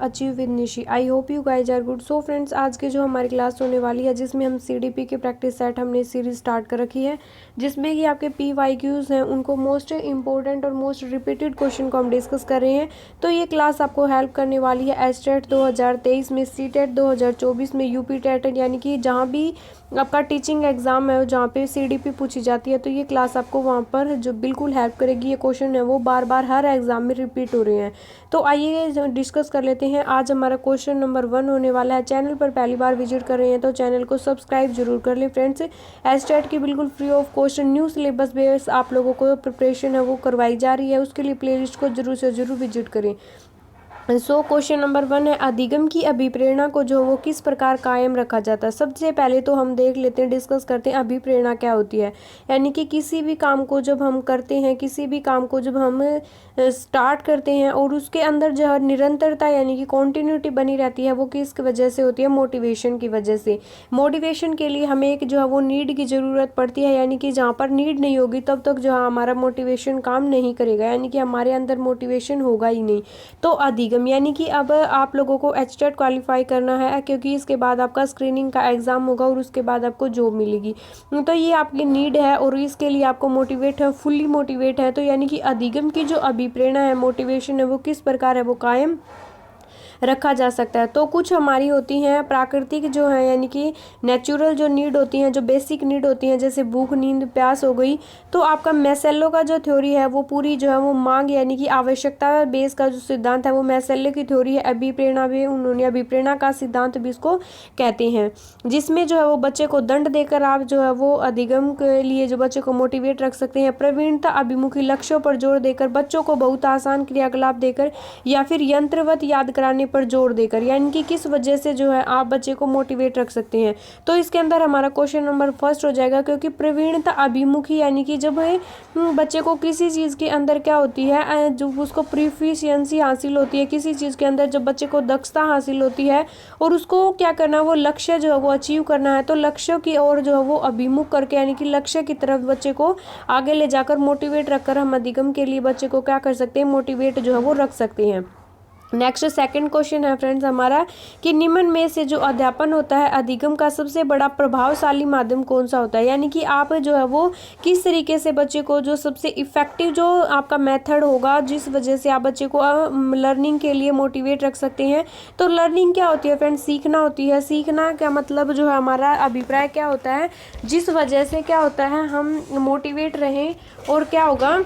Achieve with Nishi. I hope you guys are good. So friends, आज के जो हमारी क्लास होने वाली है जिसमें हम सीडीपी के प्रैक्टिस सेट हमने सीरीज स्टार्ट कर रखी है, जिसमें कि आपके PYQs हैं उनको मोस्ट इंपॉर्टेंट और मोस्ट रिपीटेड क्वेश्चन को हम डिस्कस कर रहे हैं। तो ये क्लास आपको हेल्प करने वाली है एचटेट 2023 में, सीटेट 2024 में, यूपी टेट यानी कि जहाँ भी आपका टीचिंग एग्जाम है जहाँ पे सीडीपी पूछी जाती है, तो ये क्लास आपको वहाँ पर जो बिल्कुल हेल्प करेगी। ये क्वेश्चन है वो बार बार हर एग्जाम में रिपीट हो रहे हैं। तो आइए डिस्कस कर लेते हैं। आज हमारा क्वेश्चन नंबर 1 होने वाला है। चैनल पर पहली बार विजिट कर रहे हैं तो चैनल को सब्सक्राइब जरूर कर लें फ्रेंड्स। एचटेट की बिल्कुल free of cost new syllabus base आप लोगों को प्रिपरेशन है वो करवाई जा रही है, उसके लिए प्लेलिस्ट को जरूर से जरूर विजिट करें। सो क्वेश्चन नंबर 1 है, अधिगम की अभिप्रेरणा को जो वो किस प्रकार कायम रखा जाता है। सबसे पहले तो हम देख लेते हैं, डिस्कस करते हैं अभिप्रेरणा क्या होती है। यानी कि किसी भी काम को जब हम करते हैं, किसी भी काम को जब हम स्टार्ट करते हैं और उसके अंदर जो है निरंतरता यानी कि कॉन्टिन्यूटी बनी रहती है, वो किस वजह से होती है? मोटिवेशन की वजह से। मोटिवेशन के लिए हमें एक जो है वो नीड की ज़रूरत पड़ती है, यानी कि जहाँ पर नीड नहीं होगी तब तक जो है हमारा मोटिवेशन काम नहीं करेगा, यानी कि हमारे अंदर मोटिवेशन होगा ही नहीं। तो अधिगम यानी कि अब आप लोगों को एचटेट क्वालिफाई करना है, क्योंकि इसके बाद आपका स्क्रीनिंग का एग्जाम होगा और उसके बाद आपको जॉब मिलेगी। तो ये आपकी नीड है और इसके लिए आपको मोटिवेट है, फुल्ली मोटिवेट है। तो यानी कि अधिगम की जो अभिप्रेरणा है, मोटिवेशन है, वो किस प्रकार है? वो कायम रखा जा सकता है। तो कुछ हमारी होती हैं प्राकृतिक जो है, यानी कि नेचुरल जो नीड होती हैं, जो बेसिक नीड होती हैं, जैसे भूख, नींद, प्यास हो गई। तो आपका मैसेलो का जो थ्योरी है वो पूरी जो है वो मांग यानी कि आवश्यकता बेस का जो सिद्धांत है वो मैसेलो की थ्योरी है। अभिप्रेरणा भी उन्होंने अभिप्रेरणा का सिद्धांत भी इसको कहते हैं, जिसमें जो है वो बच्चे को दंड देकर आप जो है वो अधिगम के लिए जो बच्चे को मोटिवेट रख सकते हैं। प्रवीणता अभिमुखी लक्ष्यों पर जोर देकर, बच्चों को बहुत आसान क्रियाकलाप देकर या फिर यंत्रवत याद कराने पर जोर देकर, यानी कि किस वजह से जो है आप बच्चे को मोटिवेट रख सकते हैं। तो इसके अंदर हमारा क्वेश्चन नंबर फर्स्ट हो जाएगा, क्योंकि प्रवीणता अभिमुखी यानी कि जब बच्चे को किसी चीज़ के अंदर क्या होती है, जो उसको प्रोफिशिएंसी हासिल होती है किसी चीज़ के अंदर, जब बच्चे को दक्षता हासिल होती है और उसको क्या करना है, वो लक्ष्य जो है वो अचीव करना है, तो लक्ष्य की ओर जो है वो अभिमुख करके यानी कि लक्ष्य की तरफ बच्चे को आगे ले जाकर मोटिवेट रखकर हम अधिगम के लिए बच्चे को क्या कर सकते हैं? मोटिवेट जो है वो रख सकते हैं। नेक्स्ट सेकंड क्वेश्चन है फ्रेंड्स हमारा कि निम्न में से जो अध्यापन होता है अधिगम का सबसे बड़ा प्रभावशाली माध्यम कौन सा होता है। यानी कि आप जो है वो किस तरीके से बच्चे को जो सबसे इफेक्टिव जो आपका मेथड होगा, जिस वजह से आप बच्चे को लर्निंग के लिए मोटिवेट रख सकते हैं। तो लर्निंग क्या होती है फ्रेंड्स? सीखना होती है। सीखना का मतलब जो है हमारा अभिप्राय क्या होता है, जिस वजह से क्या होता है हम मोटिवेट रहें, और क्या होगा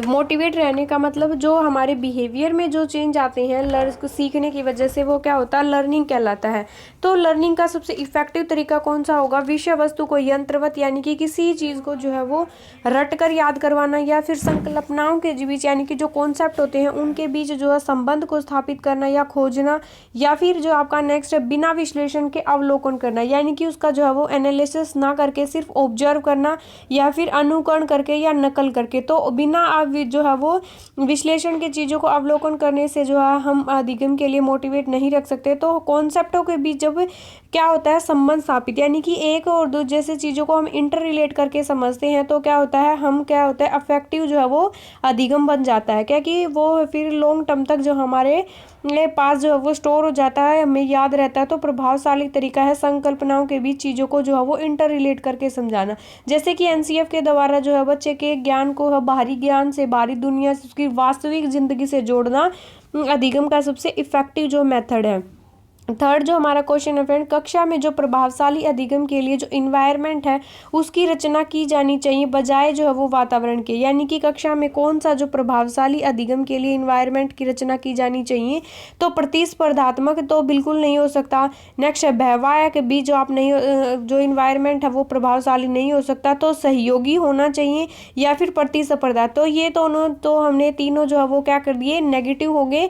मोटिवेट रहने का मतलब जो हमारे बिहेवियर में जो चेंज आते हैं को सीखने की वजह से, वो क्या होता है? लर्निंग कहलाता है। तो लर्निंग का सबसे इफेक्टिव तरीका कौन सा होगा? विषय वस्तु को यंत्रवत यानी कि किसी चीज़ को जो है वो रट कर याद करवाना, या फिर संकल्पनाओं के बीच यानी कि जो कॉन्सेप्ट होते हैं उनके बीच जो है संबंध को स्थापित करना या खोजना, या फिर जो आपका नेक्स्ट है बिना विश्लेषण के अवलोकन करना, यानी कि उसका जो है वो एनालिसिस ना करके सिर्फ ऑब्जर्व करना या फिर अनुकरण करके या नकल करके। तो बिना आप जो है वो विश्लेषण के चीज़ों को अवलोकन करने से जो है हम अधिगम के लिए मोटिवेट नहीं रख सकते। तो कॉन्सेप्टों के बीच जब क्या होता है संबंध स्थापित, यानी कि एक और दो जैसे चीज़ों को हम इंटर रिलेट करके समझते हैं, तो क्या होता है हम क्या होता है अफेक्टिव जो है वो अधिगम बन जाता है, क्या कि वो फिर लॉन्ग टर्म तक जो हमारे पास जो है वो स्टोर हो जाता है, हमें याद रहता है। तो प्रभावशाली तरीका है संकल्पनाओं के बीच चीज़ों को जो है वो इंटर रिलेट करके समझाना, जैसे कि एनसीएफ के द्वारा जो है बच्चे के ज्ञान को बाहरी ज्ञान से, बाहरी दुनिया से, उसकी वास्तविक जिंदगी से जोड़ना अधिगम का सबसे इफेक्टिव जो मेथड है। थर्ड जो हमारा क्वेश्चन है फ्रेंड, कक्षा में जो प्रभावशाली अधिगम के लिए जो इन्वायरमेंट है उसकी रचना की जानी चाहिए बजाय जो है वो वातावरण के, यानी कि कक्षा में कौन सा जो प्रभावशाली अधिगम के लिए इन्वायरमेंट की रचना की जानी चाहिए। तो प्रतिस्पर्धात्मक तो बिल्कुल नहीं हो सकता। नेक्स्ट है बहवाया भी जो आप नहीं जो इन्वायरमेंट है वो प्रभावशाली नहीं हो सकता। तो सहयोगी होना चाहिए या फिर प्रतिस्पर्धा। तो ये दोनों तो हमने तीनों जो है वो क्या कर दिए? नेगेटिव हो गए।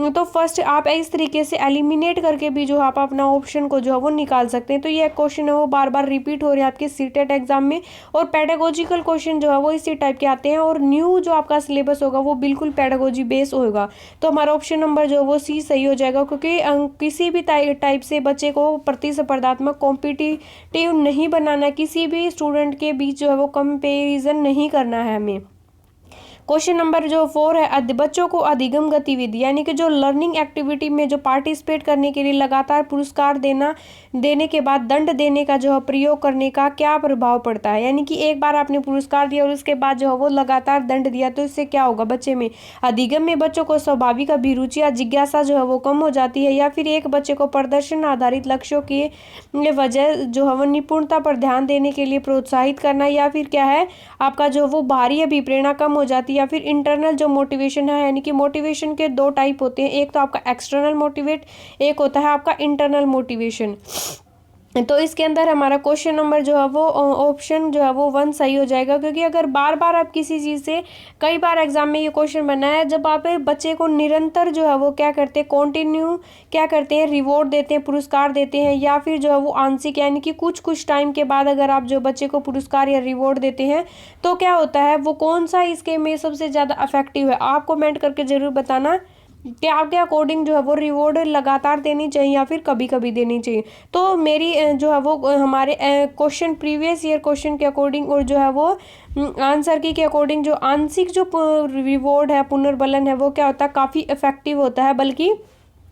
तो फर्स्ट आप इस तरीके से एलिमिनेट करके भी जो आप अपना ऑप्शन को जो है वो निकाल सकते हैं। तो ये क्वेश्चन है वो बार बार रिपीट हो रहे हैं आपके सीटेट एग्जाम में, और पेडागोजिकल क्वेश्चन जो है वो इसी टाइप के आते हैं, और न्यू जो आपका सिलेबस होगा वो बिल्कुल पेडागोजी बेस होगा। तो हमारा ऑप्शन नंबर जो है वो सी सही हो जाएगा, क्योंकि किसी भी टाइप से बच्चे को प्रतिस्पर्धात्मक कॉम्पिटिटिव नहीं बनाना, किसी भी स्टूडेंट के बीच जो है वो कंपेरिजन नहीं करना है हमें। क्वेश्चन नंबर जो 4 है, बच्चों को अधिगम गतिविधि यानी कि जो लर्निंग एक्टिविटी में जो पार्टिसिपेट करने के लिए लगातार पुरस्कार देने के बाद दंड देने का जो है प्रयोग करने का क्या प्रभाव पड़ता है। यानी कि एक बार आपने पुरस्कार दिया और उसके बाद जो है वो लगातार दंड दिया तो इससे क्या होगा बच्चे में, अधिगम में बच्चों को स्वाभाविक अभिरुचि या जिज्ञासा जो है वो कम हो जाती है, या फिर एक बच्चे को प्रदर्शन आधारित लक्ष्यों की वजह जो है वो निपुणता पर ध्यान देने के लिए प्रोत्साहित करना, या फिर क्या है आपका जो वो बाहरी अभिप्रेरणा कम हो जाती है, या फिर इंटरनल जो मोटिवेशन है। यानी कि मोटिवेशन के दो टाइप होते हैं, एक तो आपका एक्सटर्नल मोटिवेट, एक होता है आपका इंटरनल मोटिवेशन। तो इसके अंदर हमारा क्वेश्चन नंबर जो है वो ऑप्शन जो है वो 1 सही हो जाएगा, क्योंकि अगर बार बार आप किसी चीज़ से, कई बार एग्जाम में ये क्वेश्चन बना है, जब आप बच्चे को निरंतर जो है वो क्या करते हैं, कंटिन्यू क्या करते हैं, रिवॉर्ड देते हैं, पुरस्कार देते हैं, या फिर जो है वो आंशिक यानी कि कुछ कुछ टाइम के बाद अगर आप जो बच्चे को पुरस्कार या रिवॉर्ड देते हैं तो क्या होता है, वो कौन सा इसके में सबसे ज़्यादा इफेक्टिव है। आप कमेंट करके ज़रूर बताना कि आपके अकॉर्डिंग जो है वो रिवॉर्ड लगातार देनी चाहिए या फिर कभी कभी देनी चाहिए। तो मेरी जो है वो हमारे क्वेश्चन प्रीवियस ईयर क्वेश्चन के अकॉर्डिंग और जो है वो आंसर की के अकॉर्डिंग जो आंशिक जो रिवॉर्ड है, पुनर्बलन है, वो क्या होता है, काफ़ी इफेक्टिव होता है, बल्कि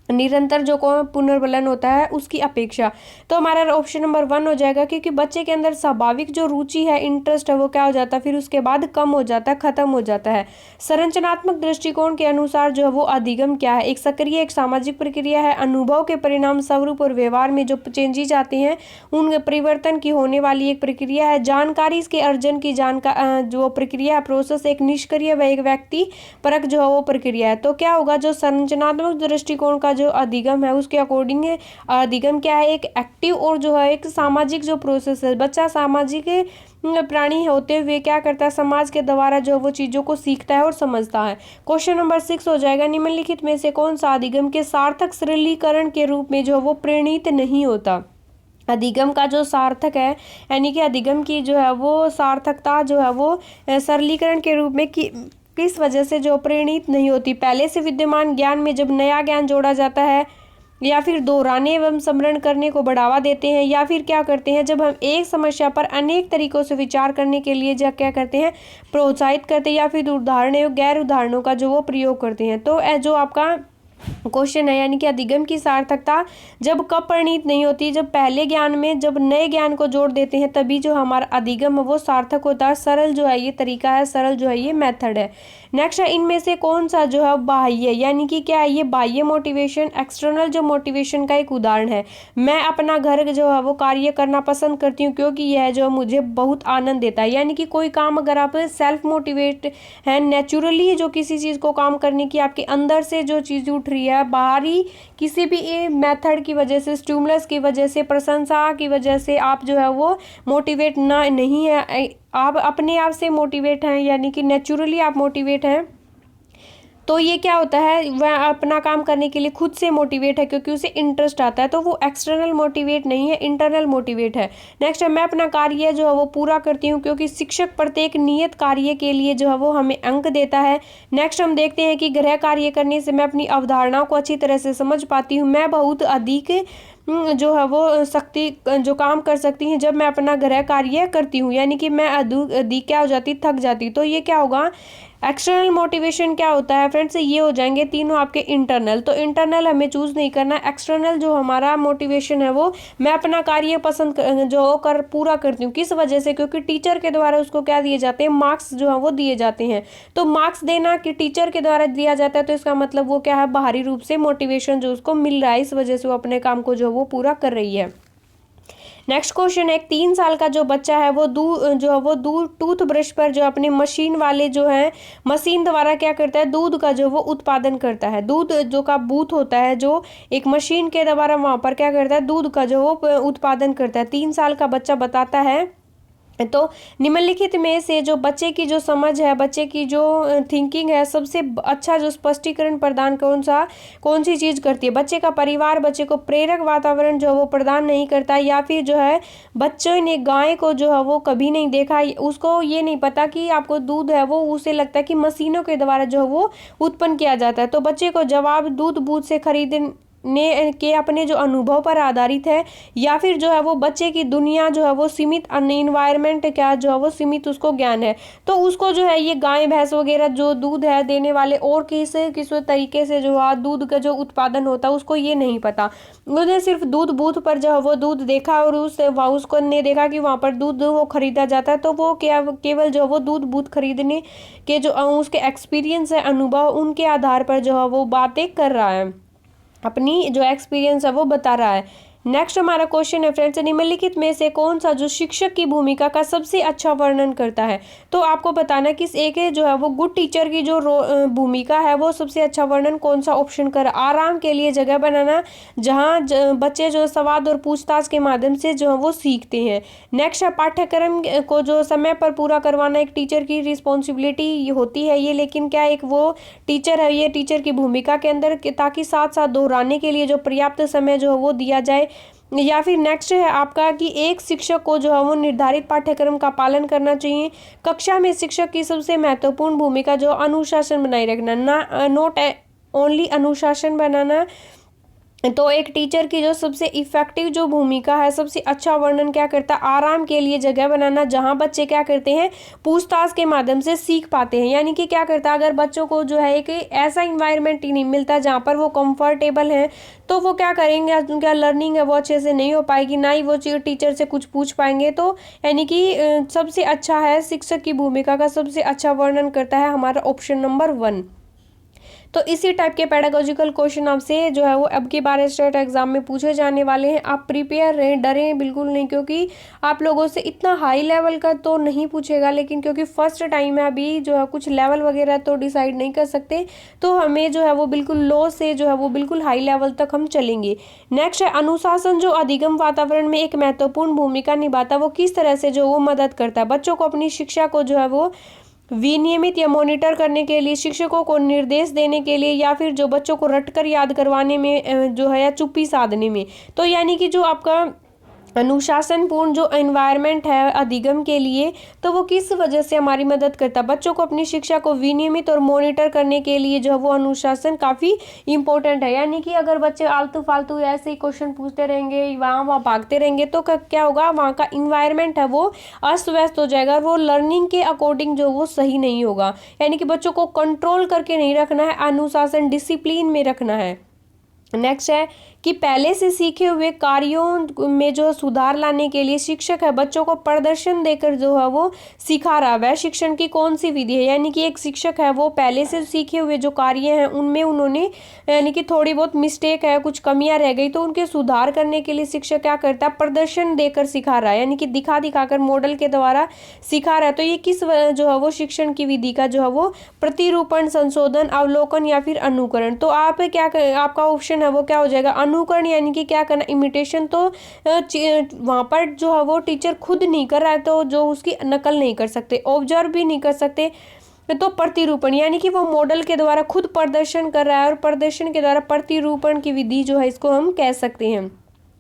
निरंतर जो पुनर्बलन होता है उसकी अपेक्षा। तो हमारा ऑप्शन नंबर 1 हो जाएगा, क्योंकि बच्चे के अंदर स्वाभाविक जो रुचि है, इंटरेस्ट है, वो क्या हो जाता है, फिर उसके बाद कम हो जाता है, खत्म हो जाता है। संरचनात्मक दृष्टिकोण के अनुसार जो है वो अधिगम क्या है, एक सक्रिय एक सामाजिक प्रक्रिया है, अनुभव के परिणाम स्वरूप और व्यवहार में जो चेंजेज आते हैं उन परिवर्तन की होने वाली एक प्रक्रिया है। जानकारी के अर्जन की जो प्रक्रिया है, प्रोसेस एक निष्क्रिय व एक व्यक्ति परक जो है वो प्रक्रिया है। तो क्या होगा, जो संरचनात्मक दृष्टिकोण का जो अधिगम है उसके अकॉर्डिंग अधिगम क्या है, एक एक्टिव और जो है एक सामाजिक जो प्रोसेस है। बच्चा सामाजिक प्राणी होते हुए क्या करता है, समाज के द्वारा जो वो चीज़ों को सीखता है और समझता है। क्वेश्चन नंबर 6 हो जाएगा, निम्नलिखित में से कौन सा अधिगम के सार्थक सरलीकरण के रूप में जो वो प्रेरित नहीं होता। अधिगम का जो सार्थक है यानी कि अधिगम की जो है वो सार्थकता जो है वो सरलीकरण के रूप में किस वजह से जो प्रेरित नहीं होती। पहले से विद्यमान ज्ञान में जब नया ज्ञान जोड़ा जाता है, या फिर दोहराने एवं स्मरण करने को बढ़ावा देते हैं, या फिर क्या करते हैं, जब हम एक समस्या पर अनेक तरीकों से विचार करने के लिए जब क्या करते हैं, प्रोत्साहित करते हैं, या फिर उदाहरण एवं गैर उदाहरणों का जो वो प्रयोग करते हैं। तो जो आपका क्वेश्चन है, यानी कि अधिगम की सार्थकता जब कब परिणित नहीं होती, जब पहले ज्ञान में जब नए ज्ञान को जोड़ देते हैं तभी जो हमारा अधिगम है वो सार्थक होता है। सरल जो है ये तरीका है, सरल जो है ये मेथड है। नेक्स्ट है, इनमें से कौन सा जो है बाह्य यानी कि क्या है, ये बाह्य मोटिवेशन एक्सटर्नल जो मोटिवेशन का एक उदाहरण है। मैं अपना घर जो है वो कार्य करना पसंद करती हूँ क्योंकि यह जो मुझे बहुत आनंद देता है। यानी कि कोई काम अगर आप सेल्फ मोटिवेट है, नेचुरली जो किसी चीज़ को काम करने की आपके अंदर से जो चीज़ उठ रही है, बाहरी किसी भी मेथड की वजह से, स्टिमुलस की वजह से, प्रशंसा की वजह से आप जो है वो मोटिवेट ना नहीं है, आप अपने आप से मोटिवेट हैं, यानी कि नेचुरली आप मोटिवेट हैं, तो ये क्या होता है, वह अपना काम करने के लिए खुद से मोटिवेट है क्योंकि उसे इंटरेस्ट आता है। तो वो एक्सटर्नल मोटिवेट नहीं है, इंटरनल मोटिवेट है। नेक्स्ट है, मैं अपना कार्य जो है वो पूरा करती हूँ क्योंकि शिक्षक प्रत्येक नियत कार्य के लिए जो है वो हमें अंक देता है। नेक्स्ट हम देखते हैं कि गृह कार्य करने से मैं अपनी अवधारणाओं को अच्छी तरह से समझ पाती हूँ। मैं बहुत अधिक जो है वो शक्ति जो काम कर सकती हैं जब मैं अपना गृह कार्य करती हूँ, यानी कि मैं अधिक क्या हो जाती, थक जाती। तो ये क्या होगा, एक्सटर्नल मोटिवेशन क्या होता है फ्रेंड्स, ये हो जाएंगे तीनों आपके इंटरनल। तो इंटरनल हमें चूज नहीं करना, एक्सटर्नल जो हमारा मोटिवेशन है वो मैं अपना कार्य पसंद जो कर पूरा करती हूँ। किस वजह से, क्योंकि टीचर के द्वारा उसको क्या दिए जाते हैं, मार्क्स जो है वो दिए जाते हैं। तो मार्क्स देना कि टीचर के द्वारा दिया जाता है तो इसका मतलब वो क्या है, बाहरी रूप से मोटिवेशन जो उसको मिल रहा है, इस वजह से वो अपने काम को जो वो पूरा कर रही है। नेक्स्ट क्वेश्चन है, एक 3 साल का जो बच्चा है वो दूध टूथ ब्रश पर जो अपने मशीन वाले जो है मशीन द्वारा क्या करता है, दूध का जो वो उत्पादन करता है। दूध जो का बूथ होता है जो एक मशीन के द्वारा वहाँ पर क्या करता है, दूध का जो वो उत्पादन करता है। 3 साल का बच्चा बताता है। तो निम्नलिखित में से जो बच्चे की जो समझ है, बच्चे की जो थिंकिंग है, सबसे अच्छा जो स्पष्टीकरण प्रदान कौन सी चीज़ करती है। बच्चे का परिवार बच्चे को प्रेरक वातावरण जो वो प्रदान नहीं करता, या फिर जो है बच्चों ने गाय को जो है वो कभी नहीं देखा, उसको ये नहीं पता कि आपको दूध है वो उसे लगता है कि मशीनों के द्वारा जो है वो उत्पन्न किया जाता है। तो बच्चे को जवाब दूध बूथ से ने के अपने जो अनुभव पर आधारित है, या फिर जो है वो बच्चे की दुनिया जो है वो सीमित इन्वायरमेंट क्या जो है वो सीमित उसको ज्ञान है, तो उसको जो है ये गाय भैंस वगैरह जो दूध है देने वाले और किस तरीके से जो है दूध का जो उत्पादन होता है उसको ये नहीं पता। उन्हें सिर्फ दूध बूथ पर जो है वो दूध देखा और उसको ने देखा कि वहाँ पर दूध वो खरीदा जाता है, तो वो क्या केवल जो है वो दूध बूथ खरीदने के जो उसके एक्सपीरियंस है, अनुभव, उनके आधार पर जो है वो बातें कर रहा है, अपनी जो एक्सपीरियंस है वो बता रहा है। नेक्स्ट हमारा क्वेश्चन है फ्रेंड्स, निम्नलिखित में से कौन सा जो शिक्षक की भूमिका का सबसे अच्छा वर्णन करता है। तो आपको बताना कि एक जो है वो गुड टीचर की जो भूमिका है वो सबसे अच्छा वर्णन कौन सा ऑप्शन कर, आराम के लिए जगह बनाना जहाँ बच्चे जो संवाद और पूछताछ के माध्यम से जो है वो सीखते हैं। नेक्स्ट है पाठ्यक्रम को जो समय पर पूरा करवाना एक टीचर की रिस्पॉन्सिबिलिटी होती है ये, लेकिन क्या एक वो टीचर है ये टीचर की भूमिका के अंदर ताकि साथ साथ दोहराने के लिए जो पर्याप्त समय जो है वो दिया जाए। या फिर नेक्स्ट है आपका कि एक शिक्षक को जो है वो निर्धारित पाठ्यक्रम का पालन करना चाहिए। कक्षा में शिक्षक की सबसे महत्वपूर्ण भूमिका जो अनुशासन बनाए रखना, ना नोट ओनली अनुशासन बनाना। तो एक टीचर की जो सबसे इफेक्टिव जो भूमिका है, सबसे अच्छा वर्णन क्या करता है, आराम के लिए जगह बनाना जहां बच्चे क्या करते हैं, पूछताछ के माध्यम से सीख पाते हैं। यानी कि क्या करता है, अगर बच्चों को जो है एक ऐसा इन्वायरमेंट ही नहीं मिलता जहां पर वो कंफर्टेबल हैं, तो वो क्या करेंगे, उनका लर्निंग है वो अच्छे से नहीं हो पाएगी, ना ही वो टीचर से कुछ पूछ पाएंगे। तो यानी कि सबसे अच्छा है शिक्षक की भूमिका का सबसे अच्छा वर्णन करता है हमारा ऑप्शन नंबर 1। तो इसी टाइप के पेडागोजिकल क्वेश्चन आपसे जो है वो अब की बार स्टेट एग्जाम में पूछे जाने वाले हैं। आप प्रिपेयर रहें, डरें बिल्कुल नहीं, क्योंकि आप लोगों से इतना हाई लेवल का तो नहीं पूछेगा, लेकिन क्योंकि फर्स्ट टाइम है अभी जो है कुछ लेवल वगैरह तो डिसाइड नहीं कर सकते, तो हमें जो है वो बिल्कुल लो से जो है वो बिल्कुल हाई लेवल तक हम चलेंगे। नेक्स्ट है अनुशासन जो अधिगम वातावरण में एक महत्वपूर्ण भूमिका निभाता है, वो किस तरह से जो वो मदद करता है बच्चों को अपनी शिक्षा को जो है वो विनियमित या मॉनिटर करने के लिए, शिक्षकों को निर्देश देने के लिए, या फिर जो बच्चों को रटकर याद करवाने में जो है या चुप्पी साधने में। तो यानी कि जो आपका अनुशासनपूर्ण जो एनवायरनमेंट है अधिगम के लिए, तो वो किस वजह से हमारी मदद करता है, बच्चों को अपनी शिक्षा को विनियमित और मॉनिटर करने के लिए जो है वो अनुशासन काफ़ी इंपॉर्टेंट है। यानी कि अगर बच्चे आलतू फालतू ऐसे ही क्वेश्चन पूछते रहेंगे, वहाँ वहाँ भागते रहेंगे, तो क्या होगा, वहाँ का इन्वायरमेंट है वो अस्त व्यस्त हो जाएगा और वो लर्निंग के अकॉर्डिंग जो वो सही नहीं होगा। यानी कि बच्चों को कंट्रोल करके नहीं रखना है, अनुशासन डिसिप्लिन में रखना है। नेक्स्ट है कि पहले से सीखे हुए कार्यों में जो सुधार लाने के लिए शिक्षक है बच्चों को प्रदर्शन देकर जो है वो सिखा रहा है, वह शिक्षण की कौन सी विधि है। यानी कि एक शिक्षक है वो पहले से सीखे हुए जो कार्य हैं उनमें उन्होंने यानी कि थोड़ी बहुत मिस्टेक है, कुछ कमियां रह गई, तो उनके सुधार करने के लिए शिक्षक क्या करता है, प्रदर्शन देकर सिखा रहा है, यानी कि दिखा दिखाकर मॉडल के द्वारा सिखा रहा है। तो ये किस जो है वो शिक्षण की विधि का जो है वो प्रतिरूपण, संशोधन, अवलोकन या फिर अनुकरण। तो आप आपका ऑप्शन है वो क्या हो जाएगा, अनुकरण, यानी कि क्या करना, इमिटेशन। तो वहां पर जो है वो टीचर खुद नहीं कर रहा है तो जो उसकी नकल नहीं कर सकते, ऑब्जर्व भी नहीं कर सकते, तो प्रतिरूपण, यानी कि वो मॉडल के द्वारा खुद प्रदर्शन कर रहा है और प्रदर्शन के द्वारा प्रतिरूपण की विधि जो है इसको हम कह सकते हैं,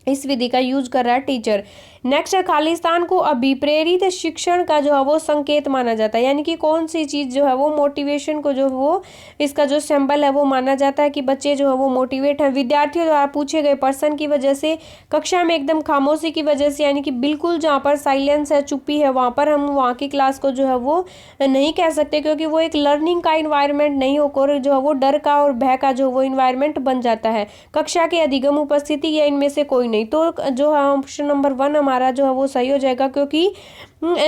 इस विधि का यूज कर रहा है टीचर। नेक्स्ट है खालिस्तान को अभिप्रेरित शिक्षण का जो है वो संकेत माना जाता है। यानी कि कौन सी चीज जो है वो मोटिवेशन को जो वो इसका जो सिंबल है वो माना जाता है कि बच्चे जो है वो मोटिवेट है। विद्यार्थियों द्वारा पूछे गए प्रश्न की वजह से, कक्षा में एकदम खामोशी की वजह से, यानी कि बिल्कुल जहाँ पर साइलेंस है, चुप्पी है, वहाँ पर हम वहाँ की क्लास को जो है वो नहीं कह सकते, क्योंकि वो एक लर्निंग का इन्वायरमेंट नहीं होकर जो है वो डर का और भय का जो वो इन्वायरमेंट बन जाता है। कक्षा के अधिगम, उपस्थिति या इनमें से कोई नहीं। तो जो है ऑप्शन नंबर 1 हमारा जो है वो सही हो जाएगा, क्योंकि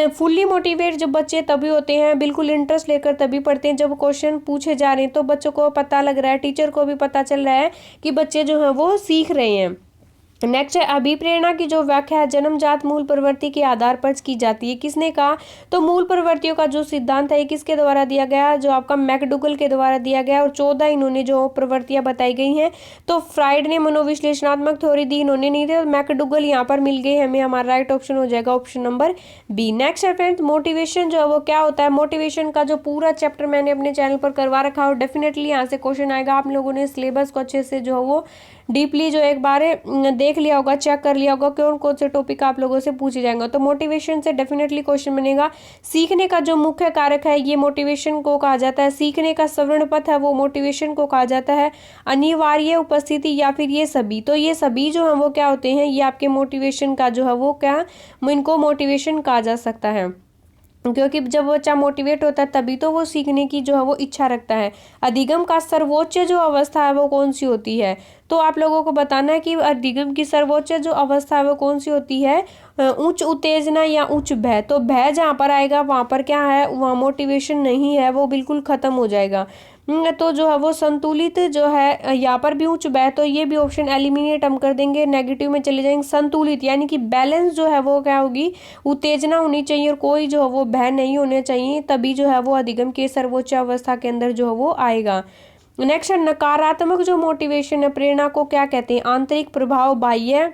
फुल्ली मोटिवेट जब बच्चे तभी होते हैं, बिल्कुल इंटरेस्ट लेकर तभी पढ़ते हैं जब क्वेश्चन पूछे जा रहे हैं, तो बच्चों को पता लग रहा है, टीचर को भी पता चल रहा है कि बच्चे जो हैं वो सीख रहे हैं। नेक्स्ट है अभिप्रेरणा की जो व्याख्या है जन्मजात मूल प्रवृत्ति के आधार पर की जाती है। किसने कहा, तो मूल प्रवृत्तियों का जो सिद्धांत है ये किसके द्वारा दिया गया, जो आपका मैकडुगल के द्वारा दिया गया, और 14 इन्होंने जो प्रवृत्तियां बताई गई हैं। तो फ्राइड ने मनोविश्लेषणात्मक थ्योरी दी, इन्होंने नहीं दी, मैकडुगल यहाँ पर मिल गई हमें, हमारा राइट ऑप्शन हो जाएगा ऑप्शन नंबर बी। नेक्स्ट है फ्रेंड्स मोटिवेशन जो है वो क्या होता है। मोटिवेशन का जो पूरा चैप्टर मैंने अपने चैनल पर करवा रखा है और डेफिनेटली यहाँ से क्वेश्चन आएगा, आप लोगों ने सिलेबस को अच्छे से जो है वो डीपली जो एक बार देख देख लिया होगा, चेक कर लिया होगा कौन कौन से टॉपिक आप लोगों से पूछे जाएंगे। तो मोटिवेशन से डेफिनेटली क्वेश्चन बनेगा। सीखने का जो मुख्य कारक है ये मोटिवेशन को कहा जाता है। सीखने का सवर्ण पथ है वो मोटिवेशन को कहा जाता है। अनिवार्य उपस्थिति या फिर ये सभी, तो ये सभी जो है वो क्या होते हैं, ये आपके मोटिवेशन का जो है वो क्या, इनको मोटिवेशन कहा जा सकता है। क्योंकि जब बच्चा मोटिवेट होता है तभी तो वो सीखने की जो है वो इच्छा रखता है। अधिगम का सर्वोच्च जो अवस्था है वो कौन सी होती है, तो आप लोगों को बताना है कि अधिगम की सर्वोच्च जो अवस्था है वो कौन सी होती है, उच्च उत्तेजना या उच्च भय। तो भय जहाँ पर आएगा वहाँ पर क्या है, वहाँ मोटिवेशन नहीं है, वो बिल्कुल खत्म हो जाएगा। तो जो है वो संतुलित जो है, यहाँ पर भी उच्च भय, तो ये भी ऑप्शन एलिमिनेट हम कर देंगे, नेगेटिव में चले जाएंगे। संतुलित यानी कि बैलेंस जो है वो क्या होगी, उत्तेजना होनी चाहिए और कोई जो है वो भय नहीं होने चाहिए, तभी जो है वो अधिगम के सर्वोच्च अवस्था के अंदर जो है वो आएगा। नेक्स्ट, नकारात्मक जो मोटिवेशन है, प्रेरणा को क्या कहते हैं, आंतरिक प्रभाव, बाह्य।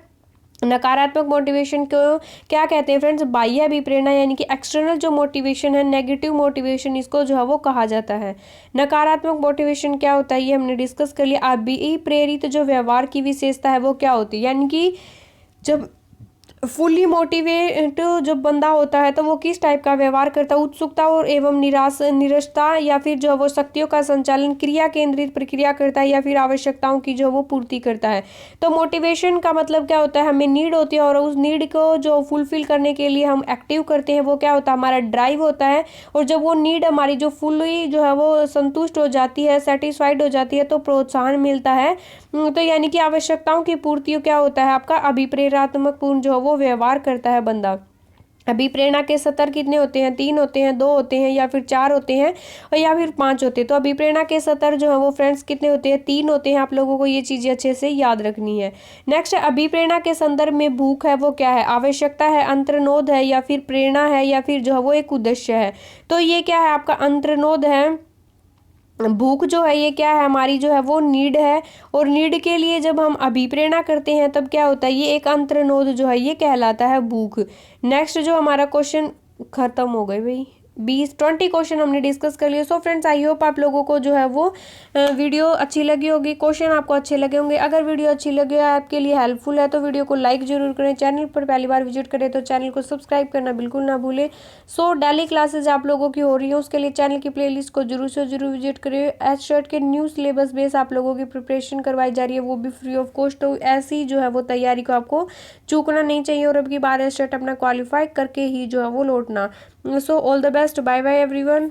नकारात्मक मोटिवेशन को क्या कहते हैं फ्रेंड्स, बाह्य अभिप्रेरणा यानी कि एक्सटर्नल जो मोटिवेशन है, नेगेटिव मोटिवेशन इसको जो है वो कहा जाता है। नकारात्मक मोटिवेशन क्या होता है ये हमने डिस्कस कर लिया। अभिप्रेरित जो व्यवहार की विशेषता है वो क्या होती है, यानी कि जब फुली मोटिवेट जो बंदा होता है तो वो किस टाइप का व्यवहार करता है, उत्सुकता और एवं निरसता, या फिर जो वो शक्तियों का संचालन, क्रिया केंद्रित प्रक्रिया करता है, या फिर आवश्यकताओं की जो वो पूर्ति करता है। तो मोटिवेशन का मतलब क्या होता है, हमें नीड होती है और उस नीड को जो फुलफिल करने के लिए हम एक्टिव करते हैं, वो क्या होता है, हमारा ड्राइव होता है। और जब वो नीड हमारी जो फुली जो है वो संतुष्ट हो जाती है, सेटिस्फाइड हो जाती है, तो प्रोत्साहन मिलता है। तो यानी कि आवश्यकताओं की पूर्ति क्या होता है, आपका अभिप्रेरणात्मक पूर्ण जो वो व्यवहार करता है बंदा। अभिप्रेरणा के स्तर कितने होते हैं, 3 होते हैं, 2 होते हैं, या फिर 4 होते हैं, और या फिर 5 होते हैं। तो अभिप्रेरणा के स्तर जो है वो फ्रेंड्स कितने होते हैं, 3 होते हैं। आप लोगों को ये चीजें अच्छे से याद रखनी है। नेक्स्ट, अभिप्रेरणा के संदर्भ में भूख है वो क्या है, आवश्यकता है, अंतर्नोद है, या फिर प्रेरणा है, या फिर जो है वो एक उद्देश्य है। तो ये क्या है, आपका अंतर्नोद है। भूख जो है ये क्या है, हमारी जो है वो नीड है, और नीड के लिए जब हम अभिप्रेरणा करते हैं तब क्या होता है, ये एक अंतर्नोद जो है ये कहलाता है भूख। नेक्स्ट जो हमारा क्वेश्चन खत्म हो गए भाई, 20 क्वेश्चन हमने डिस्कस कर लिए। सो फ्रेंड्स, आई होप आप लोगों को जो है वो वीडियो अच्छी लगी होगी, क्वेश्चन आपको अच्छे लगे होंगे। अगर वीडियो अच्छी लगे है, आपके लिए हेल्पफुल है, तो वीडियो को लाइक जरूर करें। चैनल पर पहली बार विजिट करें तो चैनल को सब्सक्राइब करना बिल्कुल ना भूलें। सो डेली क्लासेज आप लोगों की हो रही है, उसके लिए चैनल की प्लेलिस्ट को जरूर से जरूर विजिट करें। एच शर्ट के न्यू सिलेबस बेस आप लोगों की प्रिपरेशन करवाई जा रही है, वो भी फ्री ऑफ कॉस्ट। तो ऐसी जो है वो तैयारी को आपको चूकना नहीं चाहिए, और अब की बार एच शर्ट अपना क्वालिफाई करके ही जो है वो लौटना। So all the best. Bye bye everyone.